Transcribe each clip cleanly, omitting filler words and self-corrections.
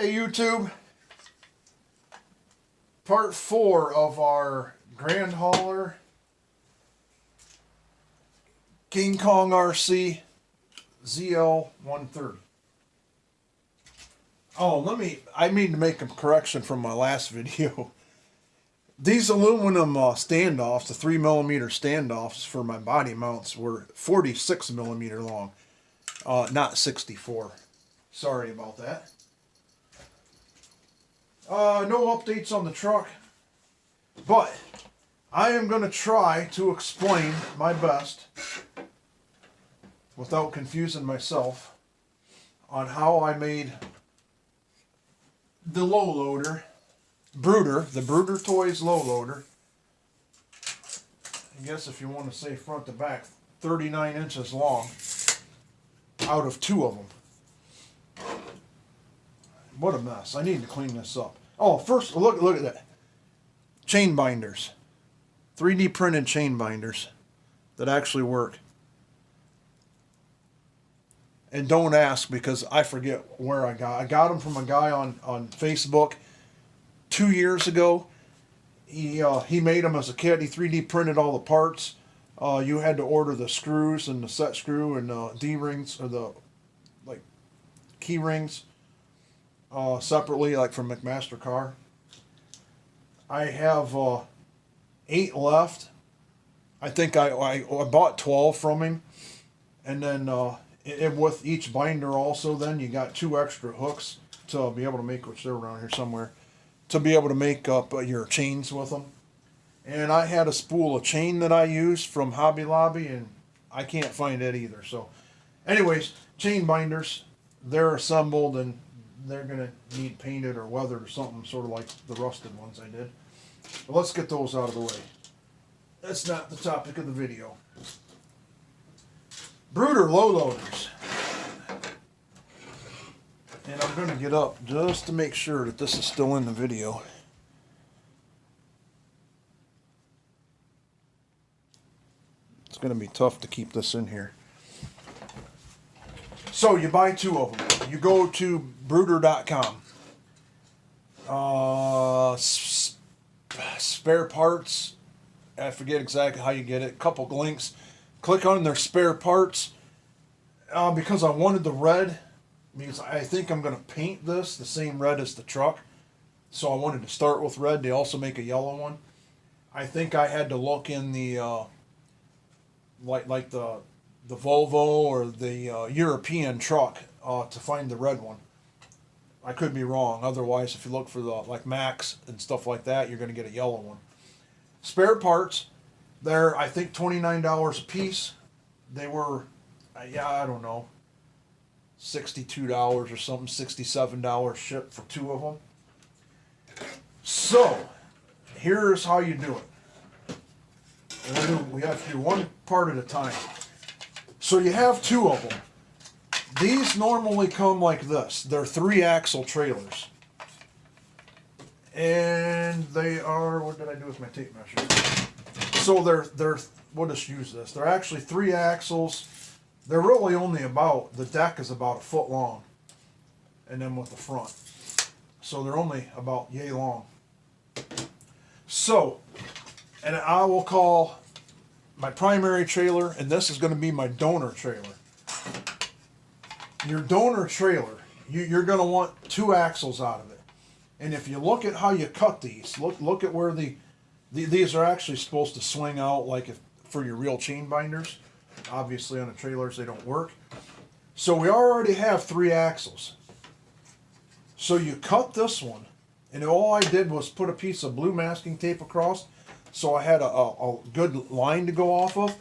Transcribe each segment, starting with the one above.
Hey YouTube, part 4 of our Grand Hauler King Kong RC zl130. Oh, I need to make a correction from my last video. These aluminum standoffs, the 3mm standoffs for my body mounts, were 46mm long, not 64. Sorry about that. No updates on the truck, but I am going to try to explain my best without confusing myself on how I made the low loader, Bruder, the Bruder Toys low loader. I guess if you want to say front to back, 39 inches long out of 2 of them. What a mess. I need to clean this up. Oh, first, look at that. Chain binders. 3D printed chain binders that actually work. And don't ask because I forget where I got them from a guy on Facebook 2 years ago. He made them as a kid. He 3D printed all the parts. You had to order the screws and the set screw and the D-rings or the key rings separately, like from McMaster-Carr. I have 8 left. I think I bought 12 from him, and then with each binder also, then you got 2 extra hooks to be able to make, which they're around here somewhere, to be able to make up your chains with them. And I had a spool of chain that I used from Hobby Lobby, and I can't find it either. So, anyways, chain binders, they're assembled and they're going to need painted or weathered or something, sort of like the rusted ones I did. But let's get those out of the way. That's not the topic of the video. Bruder low loaders. And I'm going to get up just to make sure that this is still in the video. It's going to be tough to keep this in here. So you buy 2 of them. You go to Bruder.com. Spare parts. I forget exactly how you get it. Couple links. Click on their spare parts. Because I wanted the red. Because I think I'm going to paint this the same red as the truck. So I wanted to start with red. They also make a yellow one. I think I had to look in the like the Volvo or the European truck to find the red one. I could be wrong. Otherwise, if you look for the like Max and stuff like that, you're going to get a yellow one. Spare parts, they're I think $29 a piece. They were, I don't know, $62 or something, $67 shipped for 2 of them. So, here's how you do it. We have to do one part at a time. So you have 2 of them. These normally come like this. They're 3-axle trailers. And they are, what did I do with my tape measure? So they're we'll just use this. They're actually 3 axles. They're really only about, the deck is about 1 foot long. And then with the front. So they're only about yay long. So, and I will call my primary trailer, and this is going to be my donor trailer. Your donor trailer, you're going to want 2 axles out of it. And if you look at how you cut these, look at where these are actually supposed to swing out like for your real chain binders. Obviously on the trailers they don't work. So we already have 3 axles. So you cut this one, and all I did was put a piece of blue masking tape across, so I had a good line to go off of.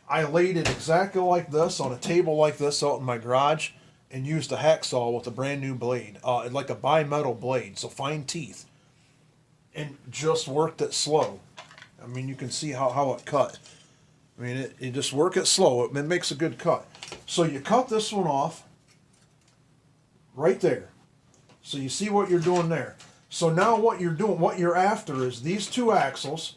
I laid it exactly like this on a table like this out in my garage and used a hacksaw with a brand new blade, like a bimetal blade, so fine teeth, and just worked it slow. I mean, you can see how it cut. I mean, it just work it slow. It makes a good cut. So you cut this one off right there. So you see what you're doing there. So now what you're doing, what you're after is these 2 axles,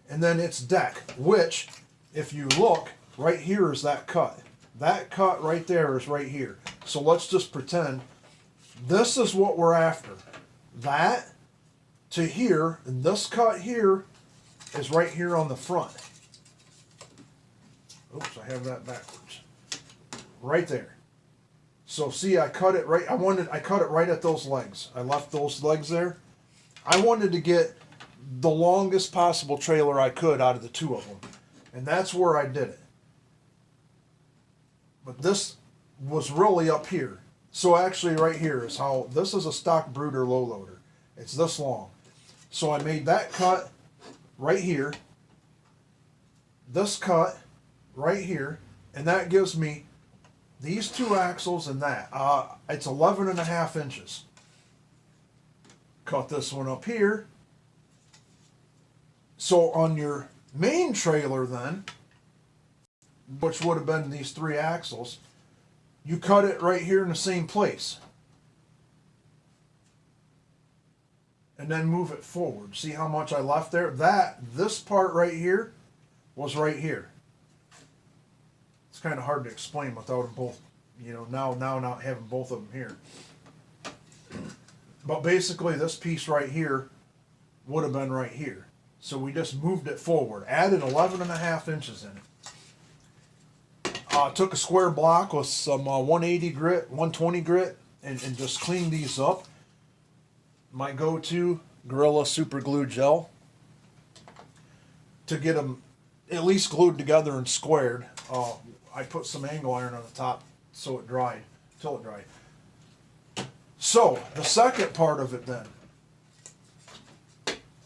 and then its deck, which, if you look, right here is that cut. That cut right there is right here. So let's just pretend This is what we're after. That to here, and this cut here is right here on the front. Oops, I have that backwards. Right there. So see, I cut it right, I cut it right at those legs. I left those legs there. I wanted to get the longest possible trailer I could out of the two of them. And that's where I did it. But this was really up here. So actually right here is how, this is a stock Bruder low loader. It's this long. So I made that cut right here. This cut right here. And that gives me these two axles and that. It's 11.5 inches. Cut this one up here. So on your main trailer then, which would have been these three axles, you cut it right here in the same place. And then move it forward. See how much I left there? This part right here was right here. It's kind of hard to explain without them both, now not having both of them here. But basically this piece right here would have been right here. So we just moved it forward, added 11.5 inches in it. Took a square block with some 180 grit, 120 grit, and just cleaned these up. My go-to Gorilla Super Glue Gel to get them at least glued together and squared. I put some angle iron on the top so it dried, till it dried. So the second part of it then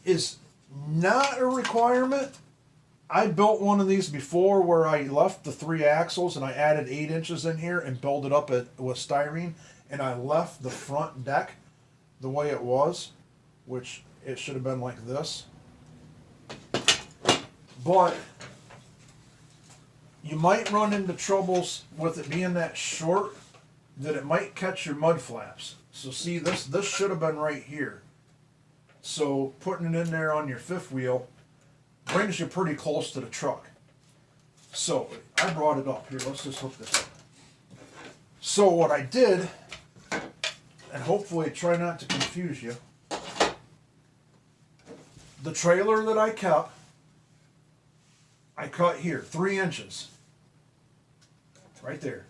is not a requirement. I built one of these before where I left the three axles and I added 8 inches in here and built it up with styrene, and I left the front deck the way it was, which it should have been like this. But you might run into troubles with it being that short that it might catch your mud flaps. So see, this should have been right here. So putting it in there on your fifth wheel brings you pretty close to the truck. So I brought it up here. Let's just hook this up. So what I did, and hopefully try not to confuse you, the trailer that I kept, I cut here 3 inches. Right there.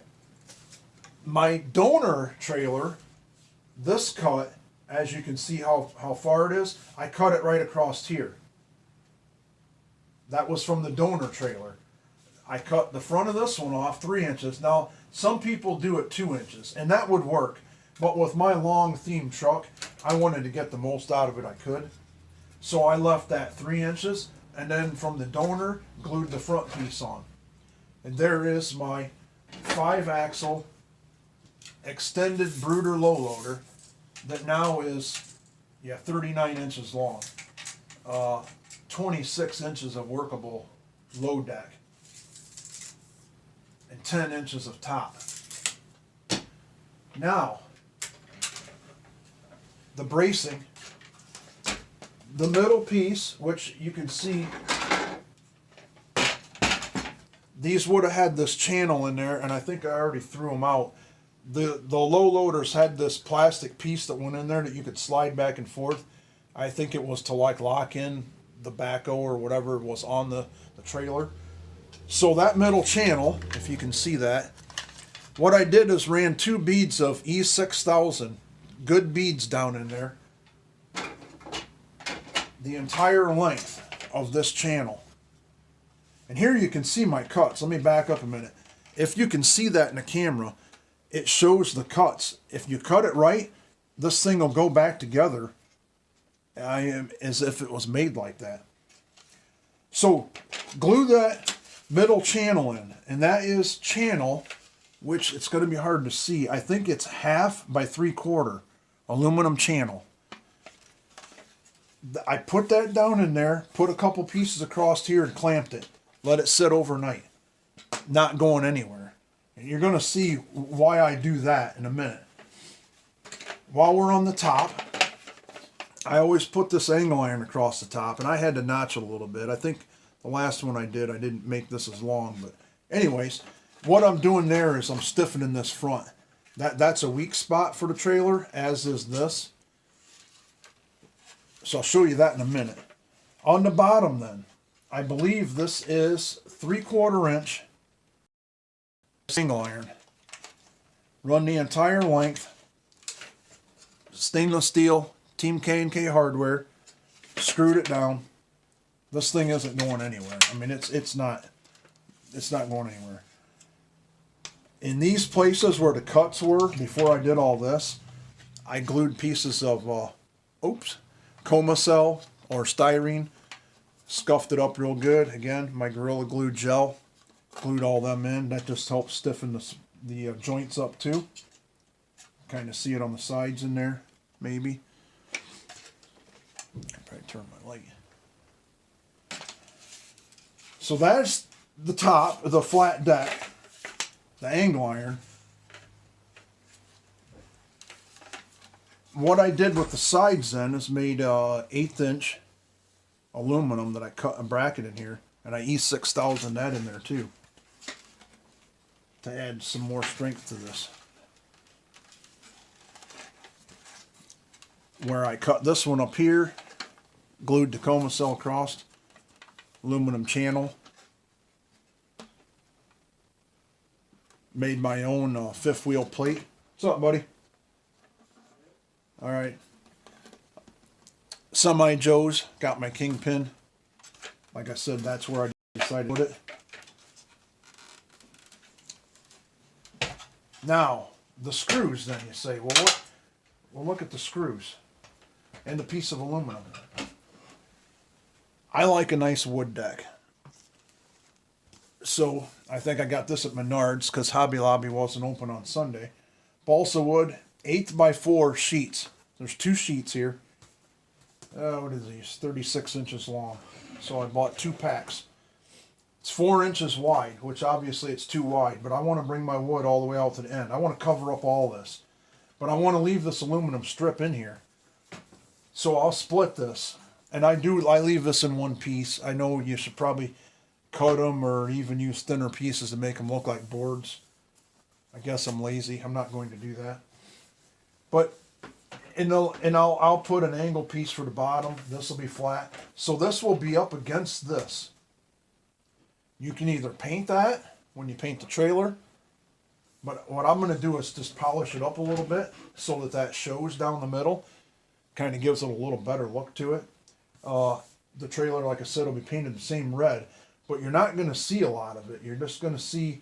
My donor trailer, this cut, as you can see how far it is, I cut it right across here. That was from the donor trailer. I cut the front of this one off 3 inches. Now, some people do it 2 inches, and that would work. But with my long theme truck, I wanted to get the most out of it I could. So I left that 3 inches, and then from the donor, glued the front piece on. And there is my 5-axle extended Bruder low loader that now is 39 inches long. 26 inches of workable low deck and 10 inches of top. Now, the bracing, the middle piece, which you can see, these would have had this channel in there, and I think I already threw them out. The low loaders had this plastic piece that went in there that you could slide back and forth. I think it was to like lock in the backhoe or whatever was on the trailer. So that middle channel, if you can see that, what I did is ran 2 beads of E6000, good beads down in there, the entire length of this channel. And here you can see my cuts. Let me back up a minute. If you can see that in the camera, it shows the cuts. If you cut it right, this thing will go back together as if it was made like that. So glue that middle channel in, and that is channel, which it's going to be hard to see. I think it's 1/2 by 3/4 aluminum channel. I put that down in there, put a couple pieces across here and clamped it. Let it sit overnight, not going anywhere. And you're going to see why I do that in a minute. While we're on the top, I always put this angle iron across the top, and I had to notch it a little bit. I think the last one I didn't make this as long, but anyways, what I'm doing there is I'm stiffening this front. That's a weak spot for the trailer, as is this. So I'll show you that in a minute. On the bottom then, I believe this is 3/4 inch single iron. Run the entire length. Stainless steel, Team K&K hardware. Screwed it down. This thing isn't going anywhere. I mean, it's not going anywhere. In these places where the cuts were, before I did all this, I glued pieces of, coma cell or styrene, scuffed it up real good. Again, my Gorilla Glue gel, glued all them in. That just helps stiffen the joints up too. Kind of see it on the sides in there, maybe. I'll probably turn my light. So that's the top of the flat deck. The angle iron. What I did with the sides then is made 1/8 inch aluminum that I cut a bracket in here, and I E6000 that in there too to add some more strength to this. Where I cut this one up here, glued the coma cell across, aluminum channel. Made my own fifth wheel plate. What's up, buddy? All right. Semi Joe's got my kingpin. Like I said, that's where I decided to put it. Now, the screws then, you say, well, what? Well, look at the screws and the piece of aluminum. I like a nice wood deck. So I think I got this at Menards because Hobby Lobby wasn't open on Sunday. Balsa wood, 8x4 sheets. There's 2 sheets here. What is these? 36 inches long. So I bought 2 packs. It's 4 inches wide, which obviously it's too wide, but I want to bring my wood all the way out to the end. I want to cover up all this, but I want to leave this aluminum strip in here. So I'll split this, and I leave this in one piece. I know you should probably cut them or even use thinner pieces to make them look like boards. I guess I'm lazy. I'm not going to do that. But I'll put an angle piece for the bottom. This will be flat. So this will be up against this. You can either paint that when you paint the trailer, but what I'm going to do is just polish it up a little bit so that shows down the middle. Kind of gives it a little better look to it. The trailer, like I said, will be painted the same red, but you're not going to see a lot of it. You're just going to see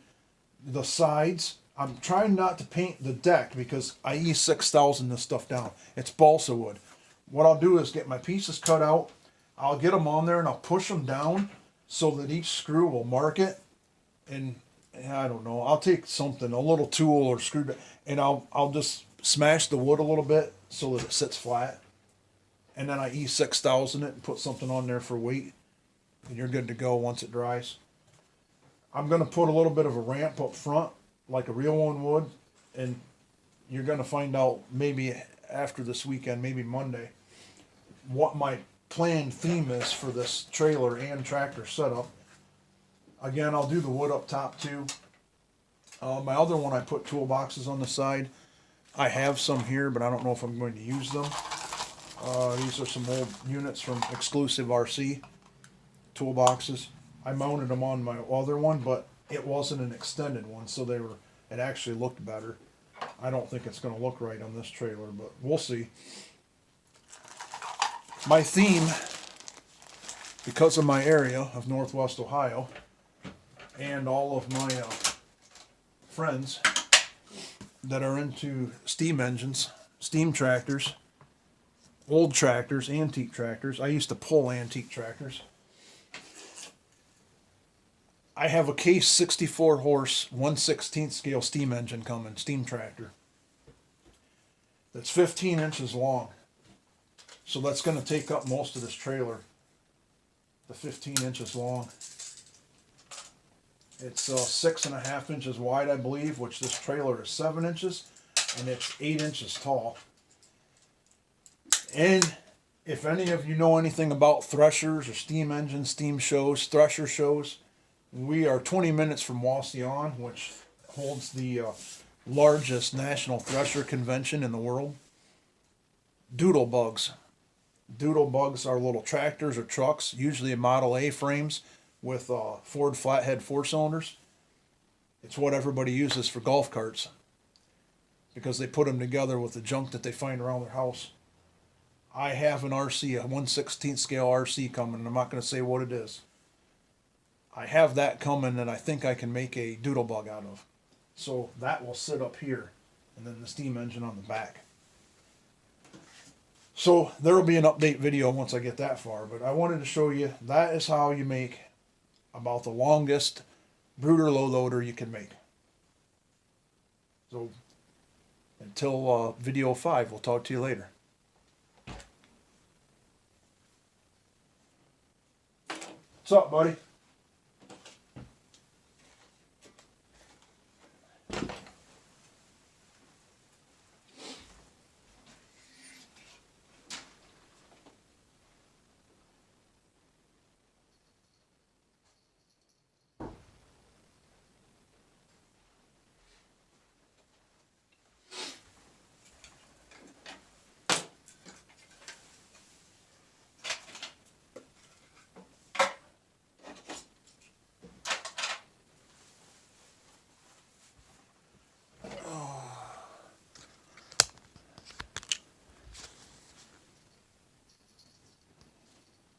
the sides. I'm trying not to paint the deck because I E6000 this stuff down. It's balsa wood. What I'll do is get my pieces cut out. I'll get them on there and I'll push them down so that each screw will mark it. And I don't know, I'll take something, a little tool or screwdriver, and I'll just smash the wood a little bit so that it sits flat. And then I E6000 it and put something on there for weight. And you're good to go once it dries. I'm going to put a little bit of a ramp up front like a real one would, and you're going to find out maybe after this weekend, maybe Monday, what my planned theme is for this trailer and tractor setup. Again, I'll do the wood up top too. My other one, I put toolboxes on the side. I have some here, but I don't know if I'm going to use them. These are some old units from Exclusive RC toolboxes. I mounted them on my other one, but it wasn't an extended one, so it actually looked better. I don't think it's going to look right on this trailer, but we'll see. My theme, because of my area of Northwest Ohio, and all of my friends that are into steam engines, steam tractors, old tractors, antique tractors. I used to pull antique tractors. I have a Case 64 horse, 1/16 scale steam engine coming, steam tractor. That's 15 inches long. So that's going to take up most of this trailer. The 15 inches long. It's 6.5 inches wide, I believe, which this trailer is 7 inches, and it's 8 inches tall. And if any of you know anything about threshers or steam engines, steam shows, thresher shows, we are 20 minutes from Wauseon, which holds the largest national thresher convention in the world. Doodle bugs. Doodle bugs are little tractors or trucks, usually Model A frames with Ford flathead 4 cylinders. It's what everybody uses for golf carts because they put them together with the junk that they find around their house. I have an RC, a 1/16 scale RC coming, and I'm not going to say what it is. I have that coming, and I think I can make a doodle bug out of. So that will sit up here, and then the steam engine on the back. So there will be an update video once I get that far, but I wanted to show you that is how you make about the longest Bruder low loader you can make. So until video 5, we'll talk to you later. What's up, buddy?